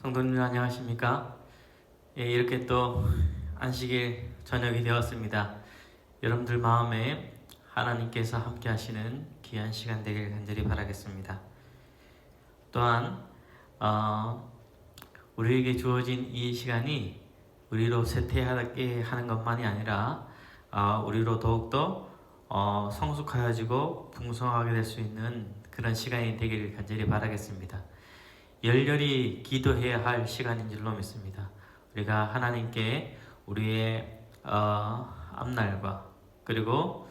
성도님 안녕하십니까? 예, 이렇게 또 안식일 저녁이 되었습니다. 여러분들 마음에 하나님께서 함께 하시는 귀한 시간 되길 간절히 바라겠습니다. 또한 우리에게 주어진 이 시간이 우리로 쇠퇴하게 하는 것만이 아니라 우리로 더욱더 성숙하여지고 풍성하게 될 수 있는 그런 시간이 되기를 간절히 바라겠습니다. 열렬히 기도해야 할 시간인 줄로 믿습니다. 우리가 하나님께 우리의 앞날과 그리고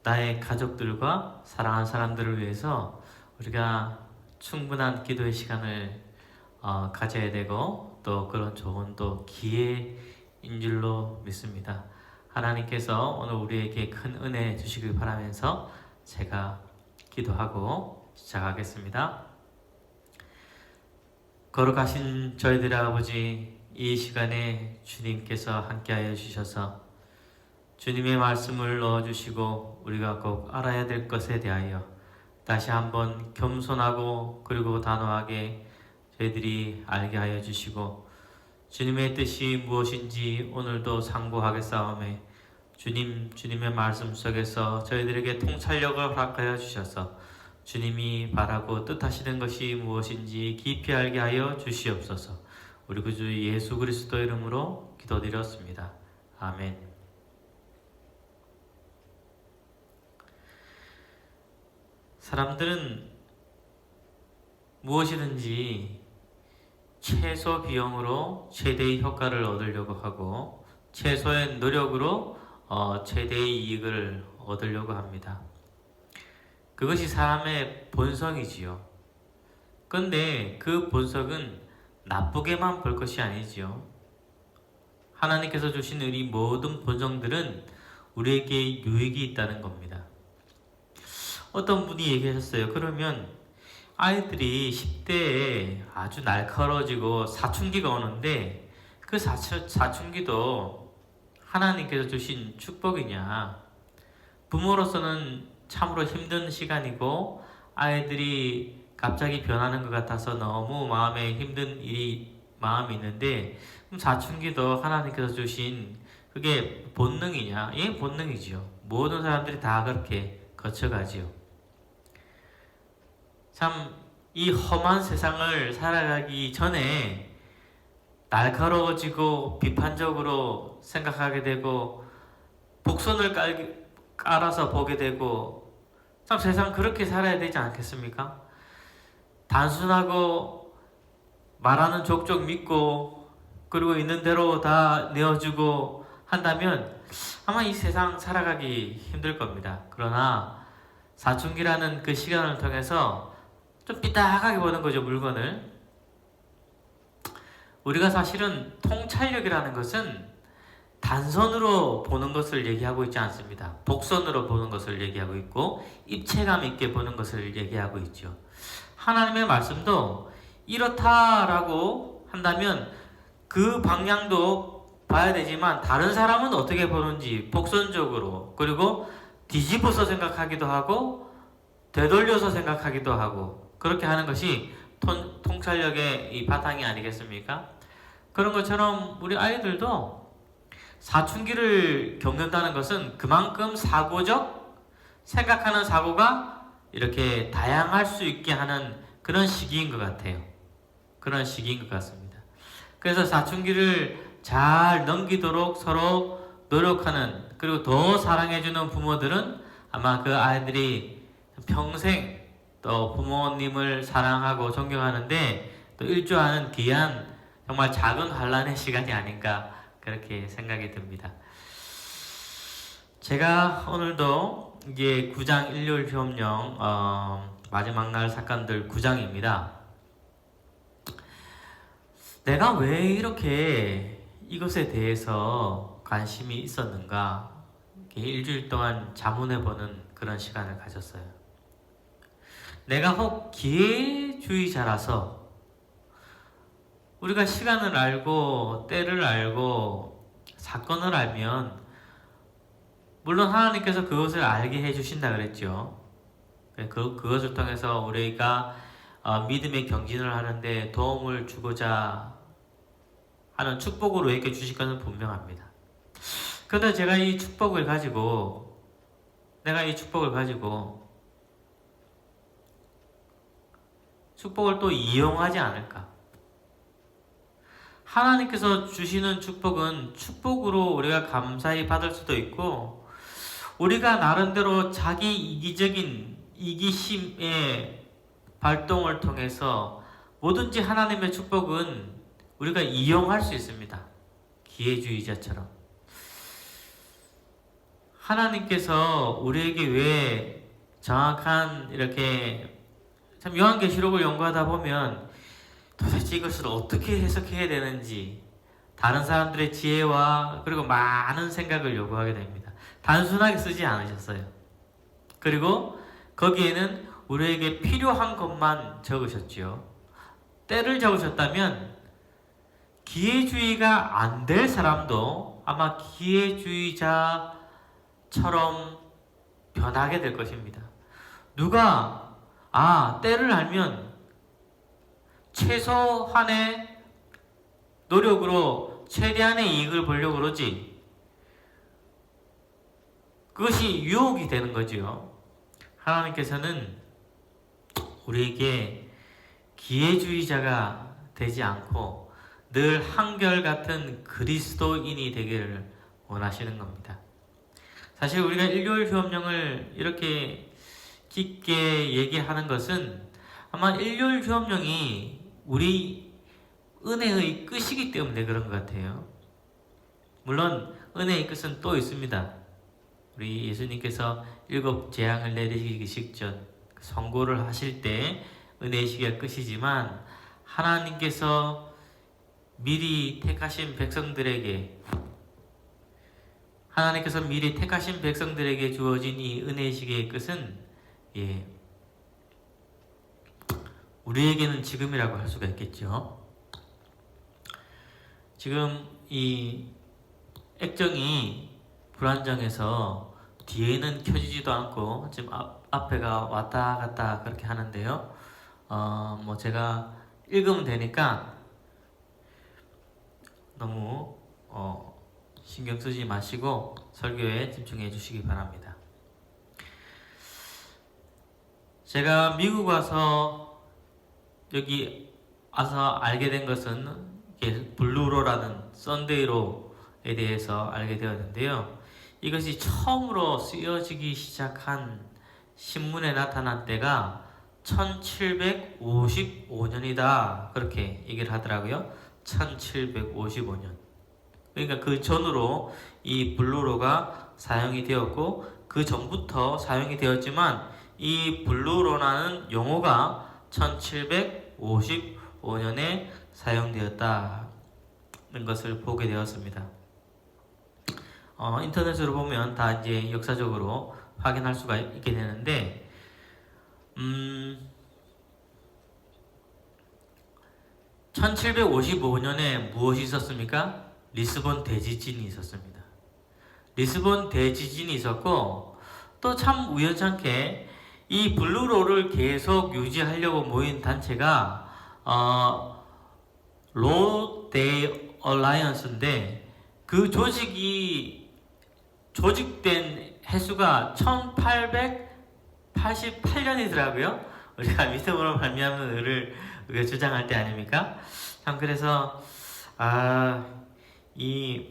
나의 가족들과 사랑하는 사람들을 위해서 우리가 충분한 기도의 시간을 가져야 되고 또 그런 좋은 또 기회인 줄로 믿습니다. 하나님께서 오늘 우리에게 큰 은혜 주시길 바라면서 제가 기도하고 시작하겠습니다. 거룩하신 저희들의 아버지, 이 시간에 주님께서 함께하여 주셔서 주님의 말씀을 넣어주시고 우리가 꼭 알아야 될 것에 대하여 다시 한번 겸손하고 그리고 단호하게 저희들이 알게 하여 주시고 주님의 뜻이 무엇인지 오늘도 상고하겠사오매 주님의 말씀 속에서 저희들에게 통찰력을 허락하여 주셔서 주님이 바라고 뜻하시는 것이 무엇인지 깊이 알게 하여 주시옵소서. 우리 구주 예수 그리스도 이름으로 기도드렸습니다. 아멘. 사람들은 무엇이든지 최소 비용으로 최대의 효과를 얻으려고 하고 최소의 노력으로 최대의 이익을 얻으려고 합니다. 그것이 사람의 본성이지요. 근데 그 본성은 나쁘게만 볼 것이 아니지요. 하나님께서 주신 우리 모든 본성들은 우리에게 유익이 있다는 겁니다. 어떤 분이 얘기하셨어요. 그러면 아이들이 10대에 아주 날카로워지고 사춘기가 오는데 그 사춘기도 하나님께서 주신 축복이냐? 부모로서는 참으로 힘든 시간이고 아이들이 갑자기 변하는 것 같아서 너무 마음에 힘든 마음이 있는데 사춘기도 하나님께서 주신 그게 본능이냐? 예, 본능이지요. 모든 사람들이 다 그렇게 거쳐가지요. 참 이 험한 세상을 살아가기 전에 날카로워지고 비판적으로 생각하게 되고 복선을 깔아서 보게 되고 참 세상 그렇게 살아야 되지 않겠습니까? 단순하고 말하는 족족 믿고 그리고 있는 대로 다 내어주고 한다면 아마 이 세상 살아가기 힘들 겁니다. 그러나 사춘기라는 그 시간을 통해서 좀 삐딱하게 보는 거죠, 물건을. 우리가 사실은 통찰력이라는 것은 단선으로 보는 것을 얘기하고 있지 않습니다. 복선으로 보는 것을 얘기하고 있고 입체감 있게 보는 것을 얘기하고 있죠. 하나님의 말씀도 이렇다라고 한다면 그 방향도 봐야 되지만 다른 사람은 어떻게 보는지 복선적으로 그리고 뒤집어서 생각하기도 하고 되돌려서 생각하기도 하고 그렇게 하는 것이 통찰력의 이 바탕이 아니겠습니까? 그런 것처럼 우리 아이들도 사춘기를 겪는다는 것은 그만큼 사고적 생각하는 사고가 이렇게 다양할 수 있게 하는 그런 시기인 것 같아요. 그런 시기인 것 같습니다. 그래서 사춘기를 잘 넘기도록 서로 노력하는 그리고 더 사랑해주는 부모들은 아마 그 아이들이 평생 또 부모님을 사랑하고 존경하는데 또 일조하는 귀한 정말 작은 환란의 시간이 아닌가 그렇게 생각이 듭니다. 제가 오늘도 이제 9장 일요일 시험령 마지막 날 사건들 9장입니다. 내가 왜 이렇게 이것에 대해서 관심이 있었는가 일주일 동안 자문해보는 그런 시간을 가졌어요. 내가 혹 기회주의자라서 우리가 시간을 알고 때를 알고 사건을 알면 물론 하나님께서 그것을 알게 해주신다 그랬죠. 그것을 통해서 우리가 믿음의 경진을 하는데 도움을 주고자 하는 축복으로 이렇게 주실 것은 분명합니다. 그런데 제가 이 축복을 가지고 내가 이 축복을 가지고 축복을 또 이용하지 않을까? 하나님께서 주시는 축복은 축복으로 우리가 감사히 받을 수도 있고, 우리가 나름대로 자기 이기적인 이기심의 발동을 통해서 뭐든지 하나님의 축복은 우리가 이용할 수 있습니다. 기회주의자처럼. 하나님께서 우리에게 왜 정확한 이렇게 참 요한계시록을 연구하다 보면 도대체 이것을 어떻게 해석해야 되는지 다른 사람들의 지혜와 그리고 많은 생각을 요구하게 됩니다. 단순하게 쓰지 않으셨어요. 그리고 거기에는 우리에게 필요한 것만 적으셨지요. 때를 적으셨다면 기회주의가 안 될 사람도 아마 기회주의자처럼 변하게 될 것입니다. 누가 때를 알면 최소한의 노력으로 최대한의 이익을 보려고 그러지, 그것이 유혹이 되는 거지요. 하나님께서는 우리에게 기회주의자가 되지 않고 늘 한결같은 그리스도인이 되기를 원하시는 겁니다. 사실 우리가 일요일 휴업령을 이렇게 깊게 얘기하는 것은 아마 일요일 휴업령이 우리 은혜의 끝이기 때문에 그런 것 같아요. 물론 은혜의 끝은 또 있습니다. 우리 예수님께서 7 재앙을 내리시기 직전 선고를 하실 때 은혜의 시기가 끝이지만, 하나님께서 미리 택하신 백성들에게 주어진 이 은혜의 시기의 끝은 우리에게는 지금이라고 할 수가 있겠죠. 지금 이 액정이 불안정해서 뒤에는 켜지지도 않고 지금 앞에가 왔다 갔다 그렇게 하는데요. 제가 읽으면 되니까 너무 신경 쓰지 마시고 설교에 집중해 주시기 바랍니다. 제가 미국 와서 여기 와서 알게 된 것은 블루로라는 썬데이로에 대해서 알게 되었는데요. 이것이 처음으로 쓰여지기 시작한 신문에 나타난 때가 1755년이다 그렇게 얘기를 하더라고요. 1755년. 그러니까 그 전으로 이 블루로가 사용이 되었고, 그 전부터 사용이 되었지만 이 블루로라는 용어가 1755년에 사용되었다는 것을 보게 되었습니다. 인터넷으로 보면 다 이제 역사적으로 확인할 수가 있게 되는데, 1755년에 무엇이 있었습니까? 리스본 대지진이 있었습니다. 리스본 대지진이 있었고, 또 참 우연찮게 이 블루로를 계속 유지하려고 모인 단체가 로데이 얼라이언스인데, 그 조직된 해수가 1888년이더라고요. 우리가 믿음으로 말미암는 의를 주장할 때 아닙니까? 참 그래서 이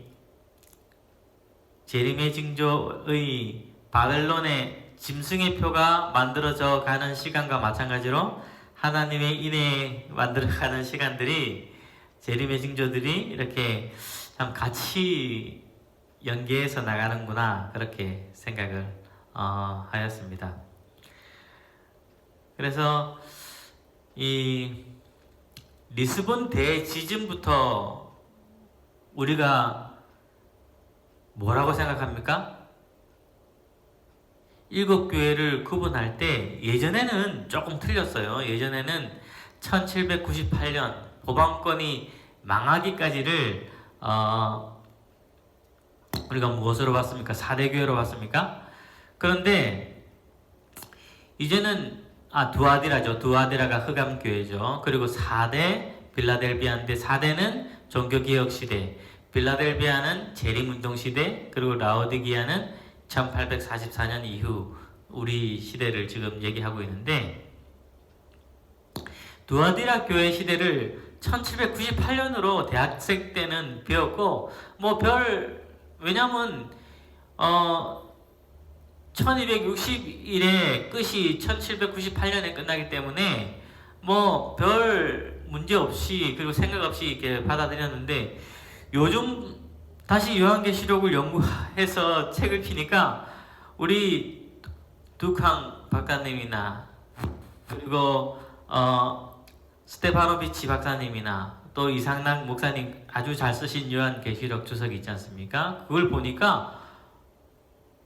제리미야 징조의 바벨론의 짐승의 표가 만들어져 가는 시간과 마찬가지로 하나님의 인해 만들어가는 시간들이, 제리미야 징조들이 이렇게 참 같이 연계해서 나가는구나 그렇게 생각을 하였습니다. 그래서 이 리스본 대지진부터 우리가 뭐라고 생각합니까? 7교회를 구분할 때 예전에는 조금 틀렸어요. 예전에는 1798년 보방권이 망하기까지를 우리가 무엇으로 봤습니까? 4대 교회로 봤습니까? 그런데 이제는 두아디라죠. 두아디라가 흑암교회죠. 그리고 4대 빌라델비아인데 4대는 종교개혁 시대, 빌라델비아는 재림운동 시대, 그리고 라오디게아는 1844년 이후 우리 시대를 지금 얘기하고 있는데, 두아디라 교회 시대를 1798년으로 대학생 때는 배웠고, 왜냐면 1260일에 끝이 1798년에 끝나기 때문에 별 문제 없이, 그리고 생각 없이 이렇게 받아들였는데, 요즘 다시 요한계시록을 연구해서 책을 피니까 우리 두캉 박사님이나 그리고 스테파노비치 박사님이나 또 이상락 목사님 아주 잘 쓰신 요한계시록 주석이 있지 않습니까? 그걸 보니까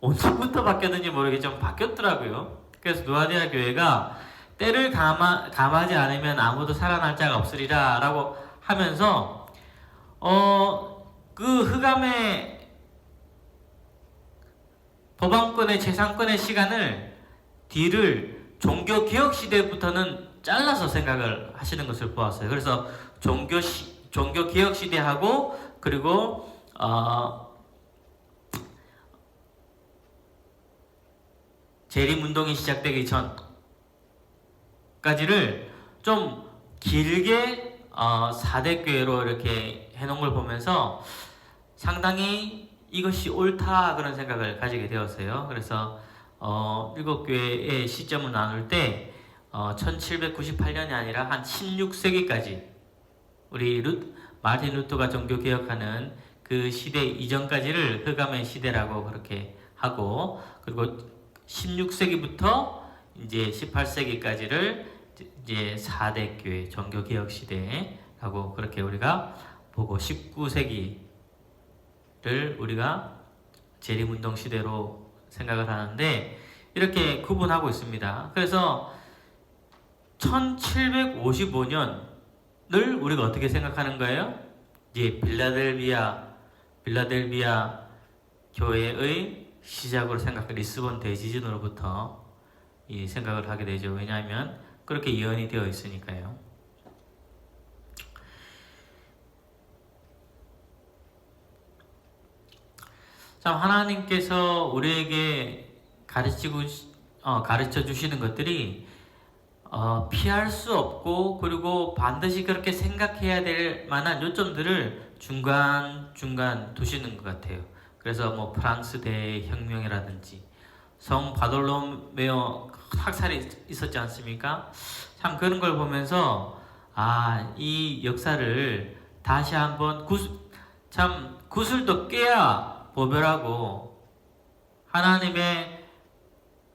언제부터 바뀌었는지 모르겠지만 바뀌었더라고요. 그래서 두아디라 교회가 때를 감하지 않으면 아무도 살아날 자가 없으리라 라고 하면서 그 흑암의 법왕권의 재상권의 시간을 뒤를 종교개혁 시대부터는 잘라서 생각을 하시는 것을 보았어요. 그래서 종교개혁 시대하고 그리고 재림운동이 시작되기 전까지를 좀 길게 4대 교회로 이렇게 해놓은 걸 보면서 상당히 이것이 옳다 그런 생각을 가지게 되었어요. 그래서 7교회의 시점을 나눌 때 1798년이 아니라 한 16세기까지 우리 마르틴 루터가 종교개혁하는 그 시대 이전까지를 흑암의 시대라고 그렇게 하고, 그리고 16세기부터 이제 18세기까지를 이제 4대 교회 종교개혁 시대라고 그렇게 우리가 보고, 19세기를 우리가 재림운동 시대로 생각을 하는데 이렇게 구분하고 있습니다. 그래서 1755년을 우리가 어떻게 생각하는 거예요? 이제 빌라델비아 교회의 시작으로 리스본 대지진으로부터 이 생각을 하게 되죠. 왜냐하면 그렇게 예언이 되어 있으니까요. 참, 하나님께서 우리에게 가르쳐 주시는 것들이 피할 수 없고, 그리고 반드시 그렇게 생각해야 될 만한 요점들을 중간중간 두시는 것 같아요. 그래서 프랑스 대혁명이라든지 성 바돌로메오 학살이 있었지 않습니까? 참 그런 걸 보면서 이 역사를 다시 한번 구슬도 깨야 보별하고, 하나님의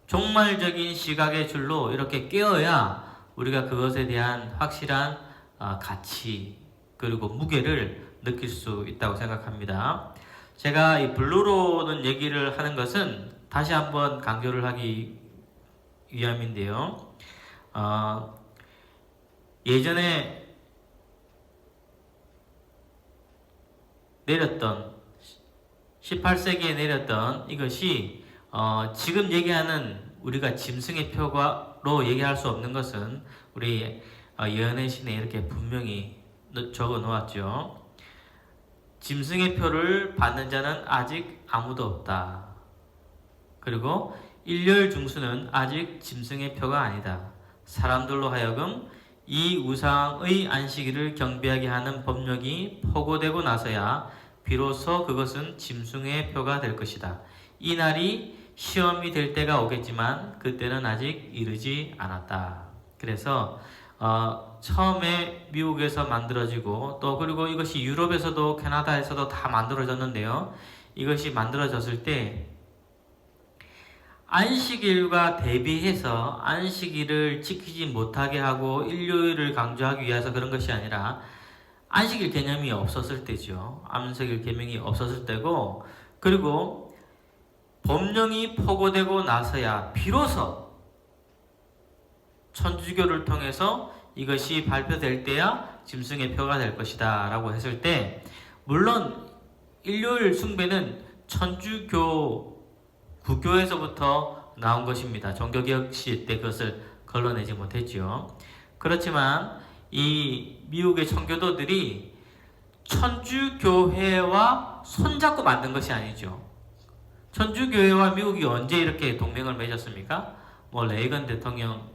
종말적인 시각의 줄로 이렇게 깨어야 우리가 그것에 대한 확실한 가치 그리고 무게를 느낄 수 있다고 생각합니다. 제가 이 블루로는 얘기를 하는 것은 다시 한번 강조를 하기 위함인데요. 예전에 내렸던 18세기에 내렸던 이것이 지금 얘기하는 우리가 짐승의 표로 얘기할 수 없는 것은 우리 예언의 신에 이렇게 분명히 적어 놓았죠. 짐승의 표를 받는 자는 아직 아무도 없다. 그리고 일렬 중수는 아직 짐승의 표가 아니다. 사람들로 하여금 이 우상의 안식일을 경배하게 하는 법령이 포고되고 나서야 비로소 그것은 짐승의 표가 될 것이다. 이 날이 시험이 될 때가 오겠지만 그때는 아직 이르지 않았다. 그래서 처음에 미국에서 만들어지고, 또 그리고 이것이 유럽에서도 캐나다에서도 다 만들어졌는데요. 이것이 만들어졌을 때 안식일과 대비해서 안식일을 지키지 못하게 하고 일요일을 강조하기 위해서 그런 것이 아니라 안식일 개념이 없었을 때죠. 안식일 개념이 없었을 때고, 그리고 법령이 포고되고 나서야 비로소 천주교를 통해서 이것이 발표될 때야 짐승의 표가 될 것이다 라고 했을 때, 물론 일요일 숭배는 천주교 구교에서부터 나온 것입니다. 종교개혁 시대 그것을 걸러내지 못했죠. 그렇지만 이 미국의 청교도들이 천주교회와 손잡고 만든 것이 아니죠. 천주교회와 미국이 언제 이렇게 동맹을 맺었습니까? 뭐 레이건 대통령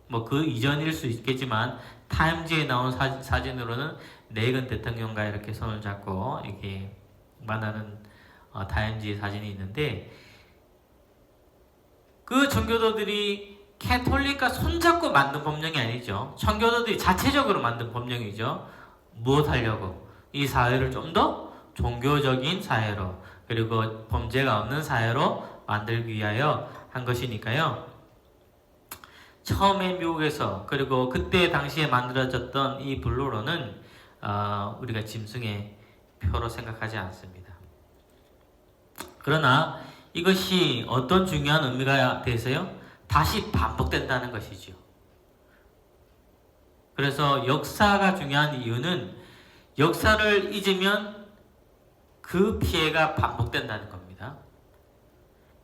뭐 그 이전일 수 있겠지만 타임지에 나온 사진으로는 레이건 대통령과 이렇게 손을 잡고 이렇게 만나는 타임지 사진이 있는데, 그 청교도들이 캐톨릭과 손잡고 만든 법령이 아니죠. 청교도들이 자체적으로 만든 법령이죠. 무엇 하려고? 이 사회를 좀 더 종교적인 사회로, 그리고 범죄가 없는 사회로 만들기 위하여 한 것이니까요. 처음에 미국에서, 그리고 그때 당시에 만들어졌던 이 블루로는 우리가 짐승의 표로 생각하지 않습니다. 그러나 이것이 어떤 중요한 의미가 되세요? 다시 반복된다는 것이죠. 그래서 역사가 중요한 이유는 역사를 잊으면 그 피해가 반복된다는 겁니다.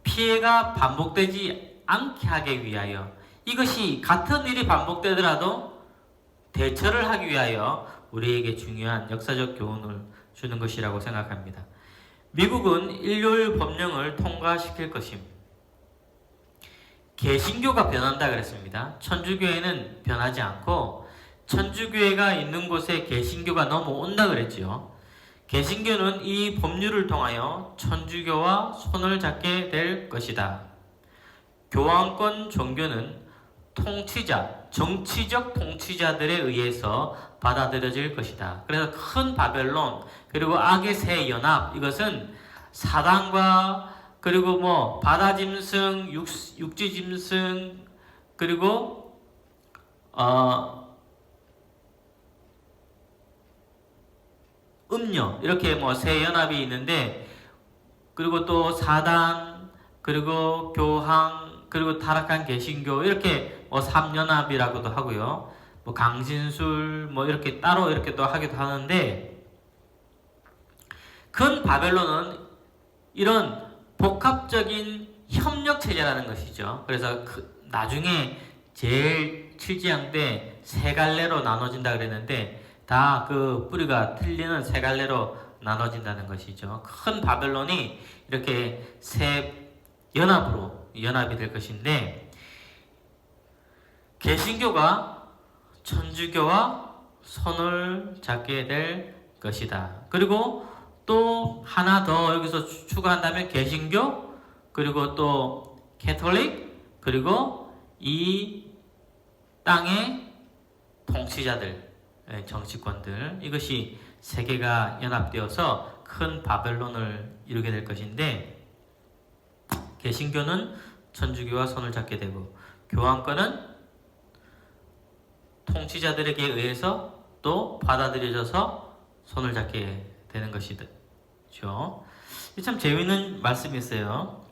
피해가 반복되지 않게 하기 위하여, 이것이 같은 일이 반복되더라도 대처를 하기 위하여 우리에게 중요한 역사적 교훈을 주는 것이라고 생각합니다. 미국은 일요일 법령을 통과시킬 것입니다. 개신교가 변한다 그랬습니다. 천주교회는 변하지 않고 천주교회가 있는 곳에 개신교가 넘어온다 그랬지요. 개신교는 이 법률을 통하여 천주교와 손을 잡게 될 것이다. 교황권 종교는 통치자, 정치적 통치자들에 의해서 받아들여질 것이다. 그래서 큰 바벨론, 그리고 악의 새 연합, 이것은 사단과, 그리고 뭐 바다짐승, 육지짐승, 그리고 음녀, 이렇게 뭐 새 연합이 있는데, 그리고 또 사단, 그리고 교황, 그리고 타락한 개신교, 이렇게 뭐 3연합이라고도 하고요. 뭐 강진술 뭐 이렇게 따로 이렇게 또 하기도 하는데, 큰 바벨론은 이런 복합적인 협력 체제라는 것이죠. 그래서 나중에 제일 7지양 때 세 갈래로 나눠진다 그랬는데, 다 그 뿌리가 틀리는 세 갈래로 나눠진다는 것이죠. 큰 바벨론이 이렇게 세 연합이 될 것인데, 개신교가 천주교와 손을 잡게 될 것이다. 그리고 또 하나 더 여기서 추가한다면 개신교, 그리고 또 캐톨릭, 그리고 이 땅의 통치자들, 정치권들, 이것이 세 개가 연합되어서 큰 바벨론을 이루게 될 것인데, 개신교는 천주교와 손을 잡게 되고, 교황권은 통치자들에게 의해서 또 받아들여져서 손을 잡게 되는 것이죠. 참 재미있는 말씀이 있어요.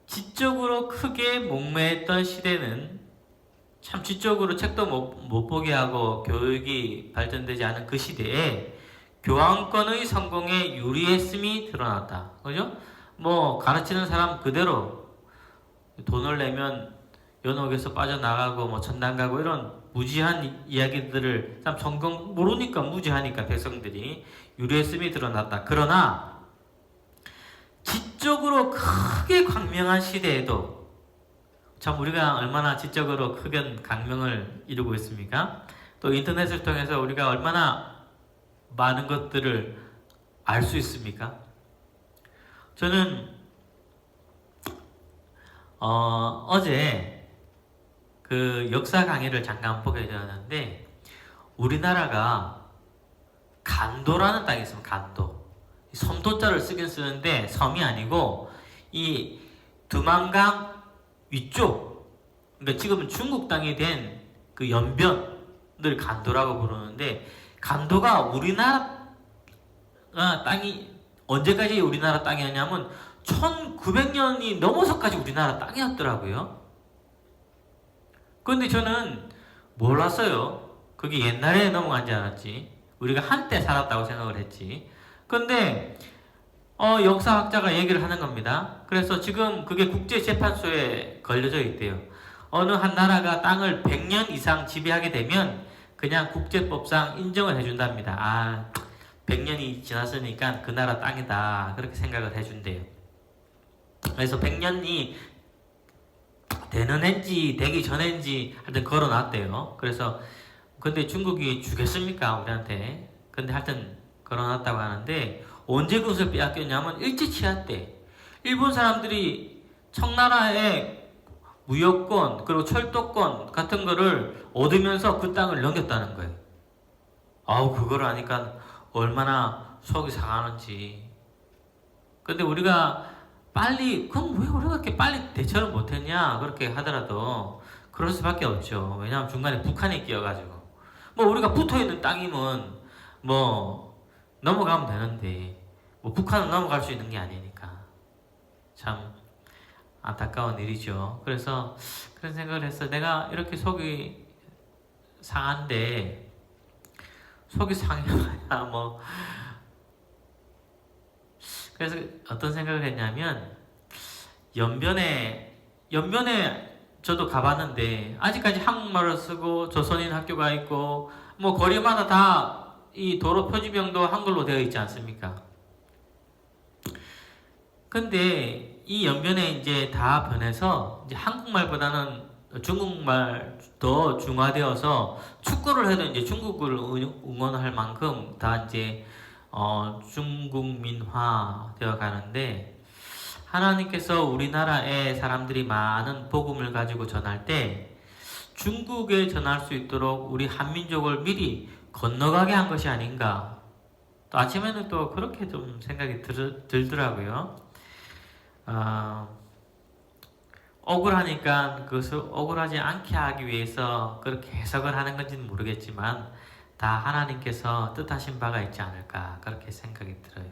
지적으로 크게 목매했던 시대는, 참 지적으로 책도 못 보게 하고 교육이 발전되지 않은 그 시대에 교황권의 성공에 유리했음이 드러났다. 그죠? 뭐 가르치는 사람 그대로 돈을 내면 연옥에서 빠져나가고 뭐 천당 가고 이런 무지한 이야기들을 참 성경 모르니까, 무지하니까 백성들이 유리했음이 드러났다. 그러나 지적으로 크게 광명한 시대에도 참 우리가 얼마나 지적으로 크게 강명을 이루고 있습니까? 또 인터넷을 통해서 우리가 얼마나 많은 것들을 알 수 있습니까? 저는 어제 그 역사 강의를 잠깐 보게 되었는데, 우리나라가 간도라는 땅이 있습니다. 간도. 섬도자를 쓰긴 쓰는데 섬이 아니고 이 두만강 위쪽, 그러니까 지금은 중국 땅이 된 그 연변을 간도라고 부르는데, 간도가 우리나라 땅이 언제까지 우리나라 땅이었냐면 1900년이 넘어서까지 우리나라 땅이었더라고요. 그런데 저는 몰랐어요. 그게 옛날에 넘어간 줄 알았지. 우리가 한때 살았다고 생각을 했지. 그런데 역사학자가 얘기를 하는 겁니다. 그래서 지금 그게 국제재판소에 걸려져 있대요. 어느 한 나라가 땅을 100년 이상 지배하게 되면 그냥 국제법상 인정을 해준답니다. 아, 100년이 지났으니까 그 나라 땅이다. 그렇게 생각을 해준대요. 그래서 100년이 되는 해인지 되기 전인지 하여튼 걸어놨대요. 그래서 근데 중국이 주겠습니까 우리한테? 근데 하여튼 걸어놨다고 하는데 언제 그것을 빼앗겼냐면 일제치하 때 일본 사람들이 청나라의 무역권 그리고 철도권 같은 거를 얻으면서 그 땅을 넘겼다는 거예요. 아우 그걸 아니까 얼마나 속이 상하는지. 근데 우리가 빨리 그럼 왜 우리가 이렇게 빨리 대처를 못했냐 그렇게 하더라도 그럴 수밖에 없죠. 왜냐하면 중간에 북한이 끼어가지고 뭐 우리가 붙어있는 땅이면 뭐 넘어가면 되는데 뭐 북한은 넘어갈 수 있는 게 아니니까 참 안타까운 일이죠. 그래서 그런 생각을 했어. 내가 이렇게 속이 상한데 속이 상해야 뭐 그래서 어떤 생각을 했냐면 연변에 저도 가봤는데 아직까지 한국말을 쓰고 조선인 학교가 있고 뭐 거리마다 다 이 도로 표지병도 한글로 되어 있지 않습니까? 근데 이 연변에 이제 다 변해서 이제 한국말보다는 중국말 더 중화되어서 축구를 해도 이제 중국을 응원할 만큼 다 이제 중국민화 되어 가는데 하나님께서 우리나라에 사람들이 많은 복음을 가지고 전할 때 중국에 전할 수 있도록 우리 한민족을 미리 건너가게 한 것이 아닌가. 또 아침에는 또 그렇게 좀 생각이 들더라고요. 억울하니까 그것을 억울하지 않게 하기 위해서 그렇게 해석을 하는 건지는 모르겠지만 다 하나님께서 뜻하신 바가 있지 않을까 그렇게 생각이 들어요.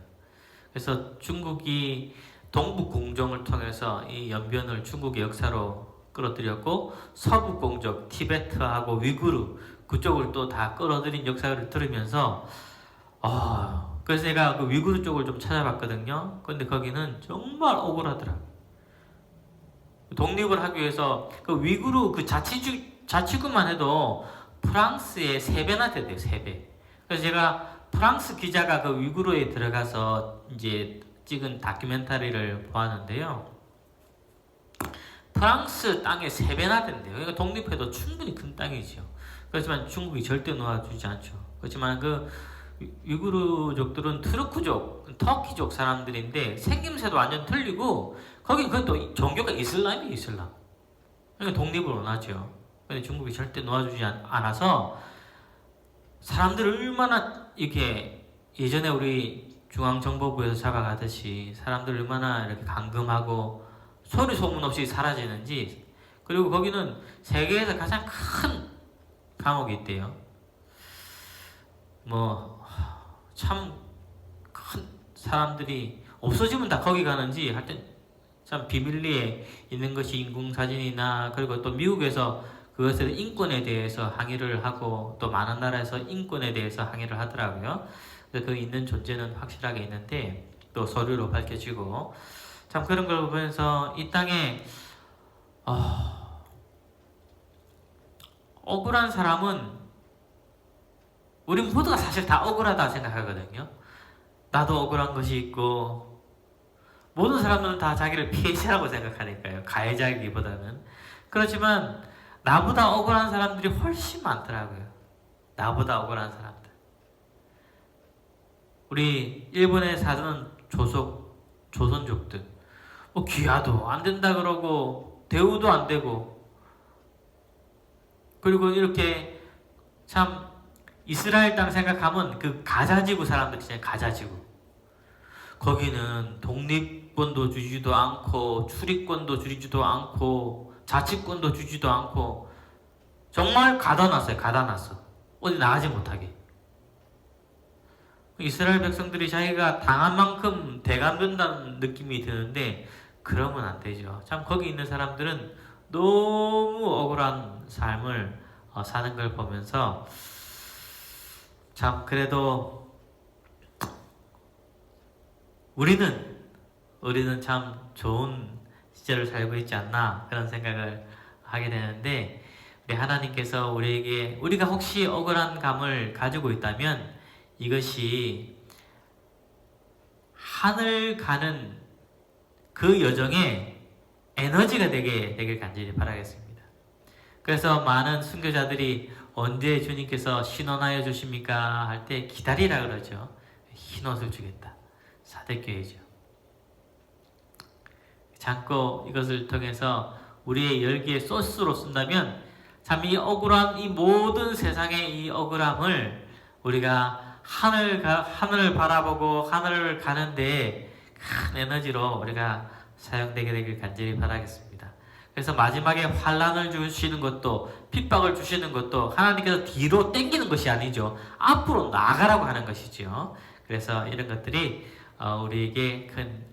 그래서 중국이 동북 공정을 통해서 이 연변을 중국의 역사로 끌어들였고 서북 공정 티베트하고 위구르 그쪽을 또 다 끌어들인 역사를 들으면서 그래서 제가 그 위구르 쪽을 좀 찾아봤거든요. 근데 거기는 정말 억울하더라고요. 독립을 하기 위해서 그 위구르 그 자치구만 해도 프랑스의 3배나 돼요. 3배. 그래서 제가 프랑스 기자가 그 위구르에 들어가서 이제 찍은 다큐멘터리를 보았는데요. 프랑스 땅의 3배나 된대요. 그러니까 독립해도 충분히 큰 땅이죠. 그렇지만 중국이 절대 놓아주지 않죠. 그렇지만 그 위구르족들은 투르크족, 터키족 사람들인데 생김새도 완전 틀리고 거긴 또 종교가 이슬람이에요. 이슬람. 그러니까 독립을 원하죠. 근데 중국이 절대 놓아주지 않아서 사람들을 얼마나 이렇게 예전에 우리 중앙정보부에서 잡아가듯이 사람들을 얼마나 이렇게 감금하고 소리 소문 없이 사라지는지. 그리고 거기는 세계에서 가장 큰 감옥이 있대요. 뭐 참 큰 사람들이 없어지면 다 거기 가는지 하여튼 참 비밀리에 있는 것이 인공사진이나 그리고 또 미국에서 그것을 인권에 대해서 항의를 하고 또 많은 나라에서 인권에 대해서 항의를 하더라고요. 그래서 그 있는 존재는 확실하게 있는데 또 서류로 밝혀지고 참 그런 걸 보면서 이 땅에 억울한 사람은 우리 모두가 사실 다 억울하다 생각하거든요. 나도 억울한 것이 있고 모든 사람들은 다 자기를 피해자라고 생각하니까요. 가해자이기보다는. 그렇지만 나보다 억울한 사람들이 훨씬 많더라고요. 나보다 억울한 사람들. 우리 일본에 사는 조선족들 뭐 귀화도 안 된다 그러고 대우도 안 되고 그리고 이렇게 참 이스라엘 땅 생각하면 그 가자지구 사람들 있잖아요. 가자지구. 거기는 독립권도 주지도 않고 출입권도 주지도 않고 자치권도 주지도 않고 정말 가다놨어요. 가다놨어. 어디 나가지 못하게. 이스라엘 백성들이 자기가 당한 만큼 대감된다는 느낌이 드는데 그러면 안 되죠. 참 거기 있는 사람들은 너무 억울한 삶을 사는 걸 보면서 참 그래도 우리는 참 좋은 시절을 살고 있지 않나 그런 생각을 하게 되는데 하나님께서 우리에게 우리가 혹시 억울한 감을 가지고 있다면 이것이 하늘 가는 그 여정에 에너지가 되길 간절히 바라겠습니다. 그래서 많은 순교자들이 언제 주님께서 신원하여 주십니까? 할 때 기다리라 그러죠. 흰 옷을 주겠다. 사대교회죠. 자꾸 이것을 통해서 우리의 열기의 소스로 쓴다면 참 이 억울한 이 모든 세상의 이 억울함을 우리가 하늘을 바라보고 하늘을 가는데 큰 에너지로 우리가 사용되게 되길 간절히 바라겠습니다. 그래서 마지막에 환난을 주시는 것도 핍박을 주시는 것도 하나님께서 뒤로 당기는 것이 아니죠. 앞으로 나아가라고 하는 것이죠. 그래서 이런 것들이 우리에게 큰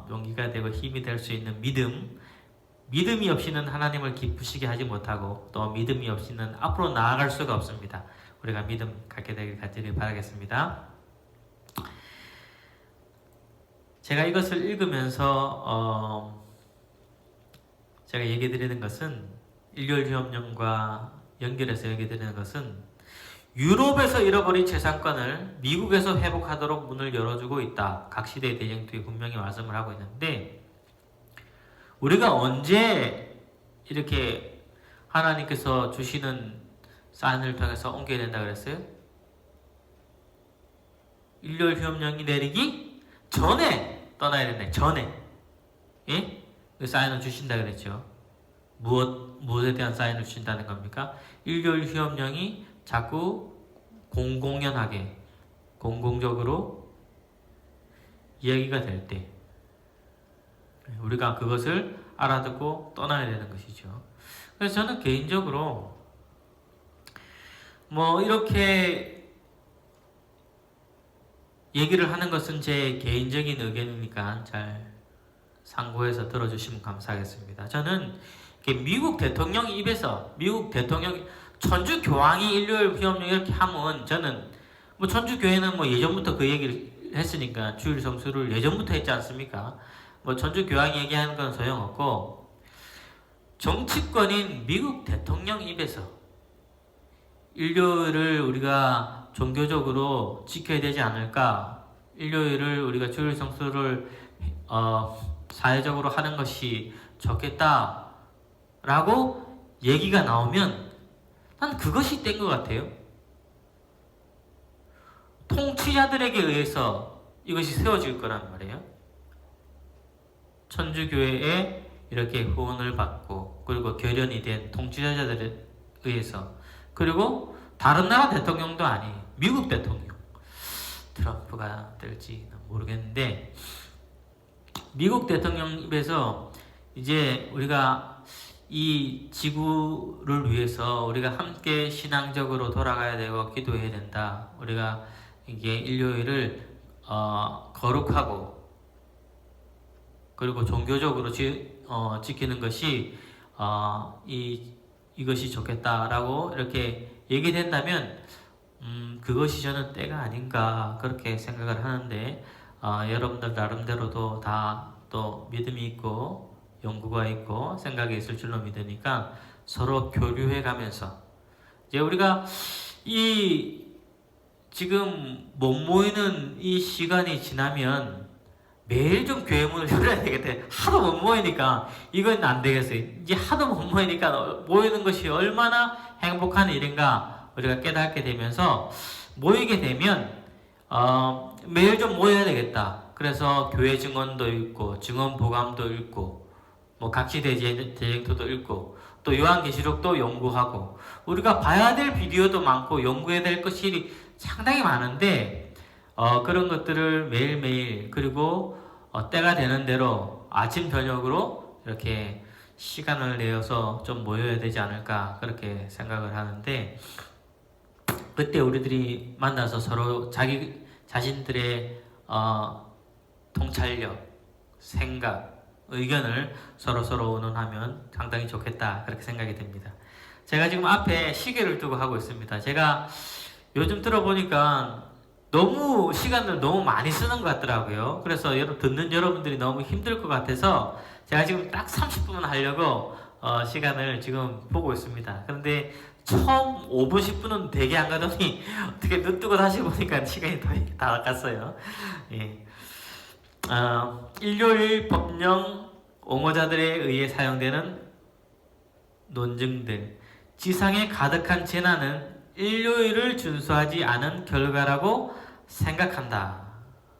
용기가 되고 힘이 될 수 있는 믿음이 없이는 하나님을 기쁘시게 하지 못하고 또 믿음이 없이는 앞으로 나아갈 수가 없습니다. 우리가 믿음 갖게 되길 간절히 바라겠습니다. 제가 이것을 읽으면서 제가 얘기 드리는 것은 일요일협령과 연결해서 얘기 드리는 것은 유럽에서 잃어버린 재산권을 미국에서 회복하도록 문을 열어주고 있다. 각 시대의 대쟁투에 분명히 말씀을 하고 있는데 우리가 언제 이렇게 하나님께서 주시는 사인을 통해서 옮겨야 된다 그랬어요? 일요일협령이 내리기 전에 떠나야 된다. 전에. 예? 그 사인을 주신다 그랬죠. 무엇에 대한 사인을 주신다는 겁니까? 일요일협령이 자꾸 공공연하게 공공적으로 이야기가 될 때 우리가 그것을 알아듣고 떠나야 되는 것이죠. 그래서 저는 개인적으로 이렇게 얘기를 하는 것은 제 개인적인 의견이니까 잘 참고해서 들어주시면 감사하겠습니다. 저는 미국 대통령 입에서 천주 교황이 일요일 휴업령 이렇게 하면 저는 천주 교회는 예전부터 그 얘기를 했으니까 주일 성수를 예전부터 했지 않습니까? 천주 교황이 얘기하는 건 소용없고 정치권인 미국 대통령 입에서 일요일을 우리가 종교적으로 지켜야 되지 않을까? 일요일을 우리가 주일 성수를 사회적으로 하는 것이 좋겠다라고 얘기가 나오면 난 그것이 된 것 같아요. 통치자들에게 의해서 이것이 세워질 거란 말이에요. 천주교회에 이렇게 후원을 받고 그리고 결연이 된 통치자들에 의해서 그리고 다른 나라 대통령도 아니에요. 미국 대통령. 트럼프가 될지는 모르겠는데 미국 대통령 입에서 이제 우리가 이 지구를 위해서 우리가 함께 신앙적으로 돌아가야 되고 기도해야 된다. 우리가 이게 일요일을 거룩하고 그리고 종교적으로 지키는 것이 이것이 좋겠다라고 이렇게 얘기된다면 그것이 저는 때가 아닌가 그렇게 생각을 하는데 여러분들 나름대로도 다 또 믿음이 있고 연구가 있고 생각이 있을 줄로 믿으니까 서로 교류해 가면서 이제 우리가 지금 못 모이는 이 시간이 지나면 매일 좀 교회 문을 열어야 되겠대. 하도 못 모이니까 이건 안 되겠어요. 이제 하도 못 모이니까 모이는 것이 얼마나 행복한 일인가 우리가 깨닫게 되면서 모이게 되면 매일 좀 모여야 되겠다. 그래서 교회 증언도 읽고 증언 보감도 읽고 각시대 대쟁투도 읽고 또 요한계시록도 연구하고 우리가 봐야 될 비디오도 많고 연구해야 될 것이 상당히 많은데 그런 것들을 매일매일 그리고 때가 되는 대로 아침 저녁으로 이렇게 시간을 내어서 좀 모여야 되지 않을까 그렇게 생각을 하는데 그때 우리들이 만나서 서로 자기 자신들의 통찰력, 생각, 의견을 서로 의논하면 상당히 좋겠다 그렇게 생각이 됩니다. 제가 지금 앞에 시계를 두고 하고 있습니다. 제가 요즘 들어보니까 너무 시간을 너무 많이 쓰는 것 같더라고요. 그래서 듣는 여러분들이 너무 힘들 것 같아서 제가 지금 딱 30분만 하려고 시간을 지금 보고 있습니다. 그런데 처음 5분 10분은 되게 안 가더니 어떻게 눈 뜨고 다시 보니까 시간이 다 나갔어요. 예. 일요일 법령 옹호자들에 의해 사용되는 논증들, 지상에 가득한 재난은 일요일을 준수하지 않은 결과라고 생각한다.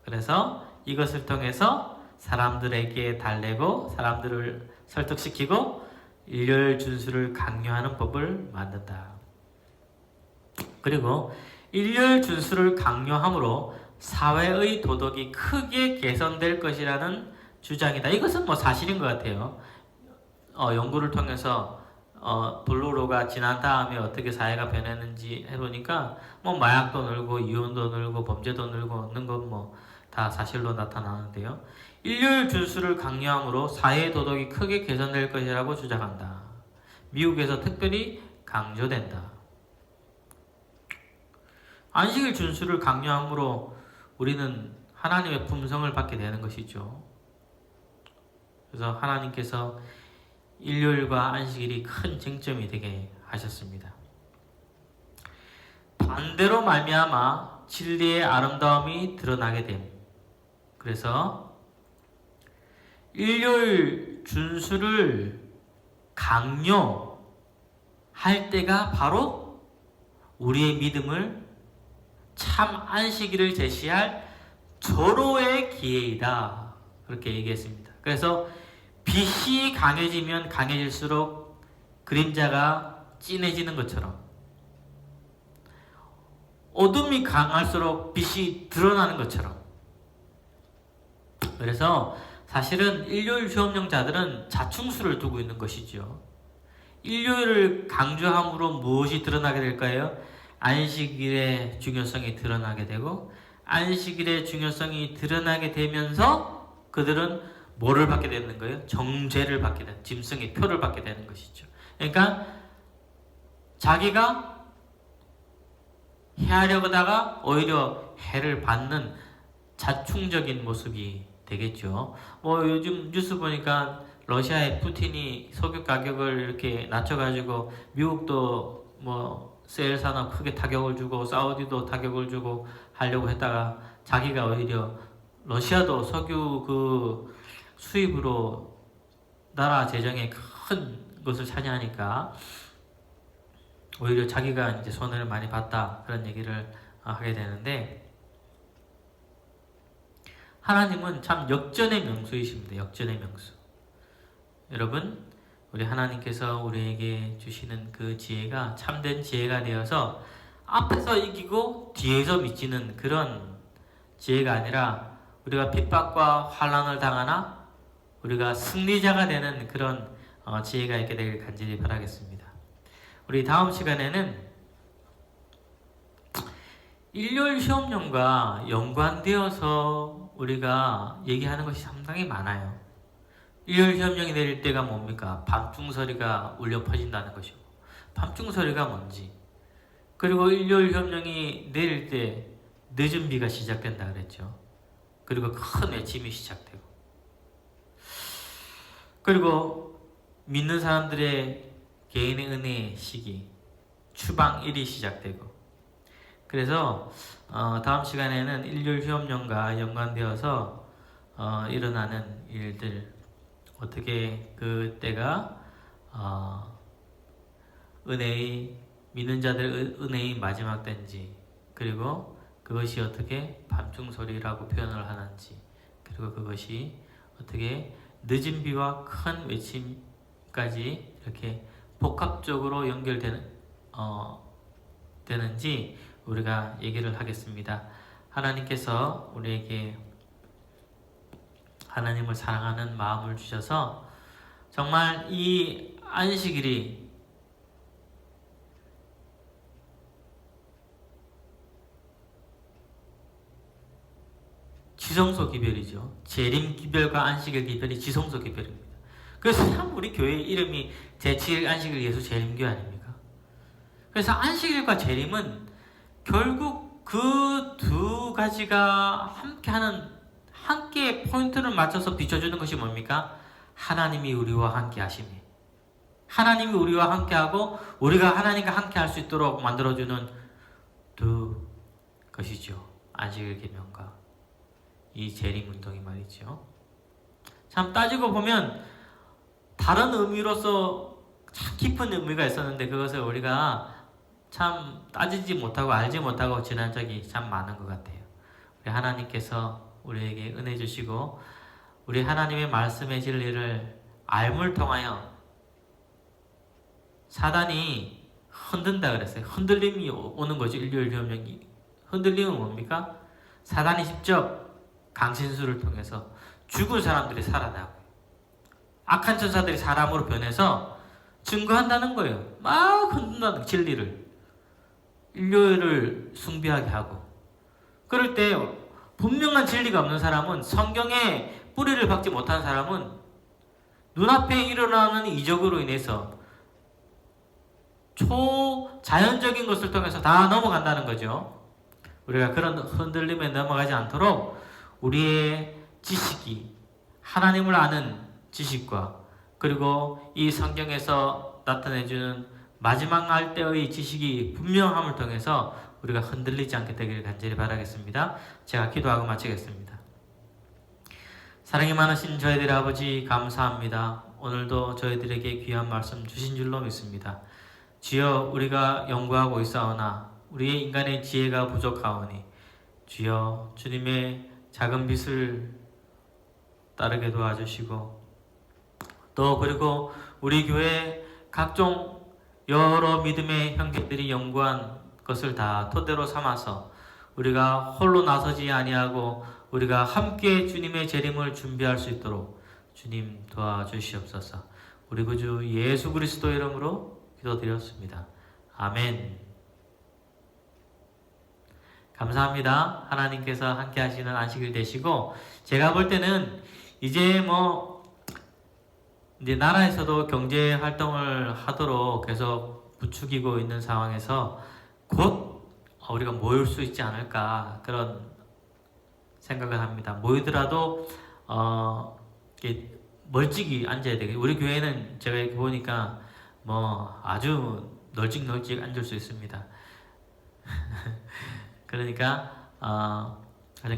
그래서 이것을 통해서 사람들에게 달래고 사람들을 설득시키고 일요일 준수를 강요하는 법을 만든다. 그리고 일요일 준수를 강요함으로 사회의 도덕이 크게 개선될 것이라는 주장이다. 이것은 뭐 사실인 것 같아요. 연구를 통해서 블루로가 지난 다음에 어떻게 사회가 변했는지 해보니까 뭐 마약도 늘고 이혼도 늘고 범죄도 늘고 는 건 뭐 다 사실로 나타나는데요. 일요일 준수를 강요함으로 사회의 도덕이 크게 개선될 것이라고 주장한다. 미국에서 특별히 강조된다. 안식일 준수를 강요함으로 우리는 하나님의 품성을 받게 되는 것이죠. 그래서 하나님께서 일요일과 안식일이 큰 쟁점이 되게 하셨습니다. 반대로 말미암아 진리의 아름다움이 드러나게 됨. 그래서 일요일 준수를 강요할 때가 바로 우리의 믿음을 참 안식일을 제시할 절호의 기회이다. 그렇게 얘기했습니다. 그래서 빛이 강해지면 강해질수록 그림자가 진해지는 것처럼 어둠이 강할수록 빛이 드러나는 것처럼, 그래서 사실은 일요일 휴업령자들은 자충수를 두고 있는 것이죠. 일요일을 강조함으로 무엇이 드러나게 될까요? 안식일의 중요성이 드러나게 되고, 안식일의 중요성이 드러나게 되면서 그들은 뭐를 받게 되는 거예요? 정죄를 받게 되는, 짐승의 표를 받게 되는 것이죠. 그러니까 자기가 해하려고 하다가 오히려 해를 받는 자충적인 모습이 되겠죠. 뭐 요즘 뉴스 보니까 러시아의 푸틴이 석유 가격을 이렇게 낮춰가지고 미국도 뭐 세일 산업 크게 타격을 주고 사우디도 타격을 주고 하려고 했다가 자기가 오히려 러시아도 석유 그 수입으로 나라 재정에 큰 것을 차지하니까 오히려 자기가 이제 손해를 많이 봤다, 그런 얘기를 하게 되는데, 하나님은 참 역전의 명수이십니다. 역전의 명수. 여러분, 우리 하나님께서 우리에게 주시는 그 지혜가 참된 지혜가 되어서 앞에서 이기고 뒤에서 미치는 그런 지혜가 아니라 우리가 핍박과 환난을 당하나 우리가 승리자가 되는 그런 지혜가 있게 되길 간절히 바라겠습니다. 우리 다음 시간에는 일요일 시험령과 연관되어서 우리가 얘기하는 것이 상당히 많아요. 일요일 시험령이 내릴 때가 뭡니까? 밤중서리가 울려 퍼진다는 것이고, 밤중서리가 뭔지, 그리고 일요일 시험령이 내릴 때 늦은 비가 시작된다 그랬죠. 그리고 큰 외침이 시작되고, 그리고 믿는 사람들의 개인의 은혜의 시기, 추방일이 시작되고, 그래서 다음 시간에는 일요일 휴업령과 연관되어서 일어나는 일들, 어떻게 그때가 은혜의, 믿는 자들 은혜의 마지막 때인지, 그리고 그것이 어떻게 밤중소리라고 표현을 하는지, 그리고 그것이 어떻게 늦은 비와 큰 외침까지 이렇게 복합적으로 연결되는 되는지 우리가 얘기를 하겠습니다. 하나님께서 우리에게 하나님을 사랑하는 마음을 주셔서 정말 이 안식일이 지성소 기별이죠. 재림 기별과 안식일 기별이 지성소 기별입니다. 그래서 참 우리 교회 이름이 제7일 안식일 예수 재림교회 아닙니까? 그래서 안식일과 재림은 결국 그 두 가지가 함께 포인트를 맞춰서 비춰주는 것이 뭡니까? 하나님이 우리와 함께 하심이. 하나님이 우리와 함께하고 우리가 하나님과 함께할 수 있도록 만들어주는 두 것이죠. 안식일 계명과 이 재림운동이 말이죠. 참 따지고 보면 다른 의미로서 참 깊은 의미가 있었는데 그것을 우리가 참 따지지 못하고 알지 못하고 지난 적이 참 많은 것 같아요. 우리 하나님께서 우리에게 은혜 주시고 우리 하나님의 말씀의 진리를 알물 통하여 사단이 흔든다 그랬어요. 흔들림이 오는 거죠. 인류의 혁명이. 흔들림은 뭡니까? 사단이 직접 강신수를 통해서 죽은 사람들이 살아나고 악한 천사들이 사람으로 변해서 증거한다는 거예요. 막 흔든다는 진리를. 인류를 숭배하게 하고. 그럴 때 분명한 진리가 없는 사람은 성경에 뿌리를 박지 못한 사람은 눈앞에 일어나는 이적으로 인해서 초자연적인 것을 통해서 다 넘어간다는 거죠. 우리가 그런 흔들림에 넘어가지 않도록 우리의 지식이 하나님을 아는 지식과 그리고 이 성경에서 나타내주는 마지막 날 때의 지식이 분명함을 통해서 우리가 흔들리지 않게 되기를 간절히 바라겠습니다. 제가 기도하고 마치겠습니다. 사랑이 많으신 저희들의 아버지 감사합니다. 오늘도 저희들에게 귀한 말씀 주신 줄로 믿습니다. 주여 우리가 연구하고 있사오나 우리의 인간의 지혜가 부족하오니 주여 주님의 작은 빛을 따르게 도와주시고 또 그리고 우리 교회 각종 여러 믿음의 형제들이 연구한 것을 다 토대로 삼아서 우리가 홀로 나서지 아니하고 우리가 함께 주님의 재림을 준비할 수 있도록 주님 도와주시옵소서. 우리 구주 예수 그리스도 이름으로 기도드렸습니다. 아멘. 감사합니다. 하나님께서 함께 하시는 안식일 되시고 제가 볼 때는 이제 이제 나라에서도 경제 활동을 하도록 계속 부추기고 있는 상황에서 곧 우리가 모일 수 있지 않을까 그런 생각을 합니다. 모이더라도 이렇게 멀찍이 앉아야 되겠죠. 우리 교회는 제가 이렇게 보니까 아주 널찍널찍 앉을 수 있습니다. 그러니까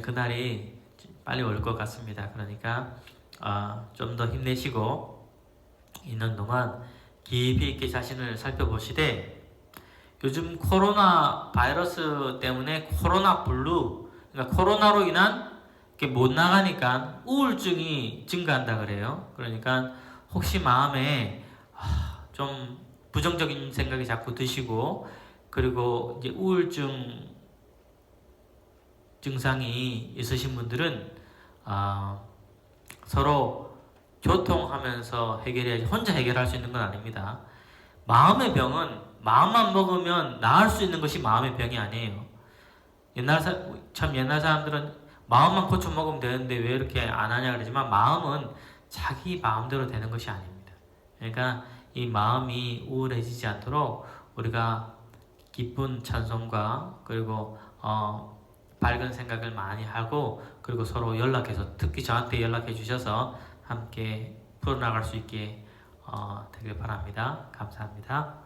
그날이 빨리 올 것 같습니다. 그러니까 좀 더 힘내시고 있는 동안 깊이 있게 자신을 살펴보시되 요즘 코로나 바이러스 때문에 코로나 블루, 그러니까 코로나로 인한 못 나가니까 우울증이 증가한다 그래요. 그러니까 혹시 마음에 좀 부정적인 생각이 자꾸 드시고 그리고 이제 우울증 증상이 있으신 분들은 서로 교통하면서 해결해야지 혼자 해결할 수 있는 건 아닙니다. 마음의 병은 마음만 먹으면 나을 수 있는 것이 마음의 병이 아니에요. 옛날 사람들은 마음만 고쳐 먹으면 되는데 왜 이렇게 안 하냐 그러지만 마음은 자기 마음대로 되는 것이 아닙니다. 그러니까 이 마음이 우울해지지 않도록 우리가 기쁜 찬송과 그리고 밝은 생각을 많이 하고 그리고 서로 연락해서 특히 저한테 연락해 주셔서 함께 풀어나갈 수 있게 되길 바랍니다. 감사합니다.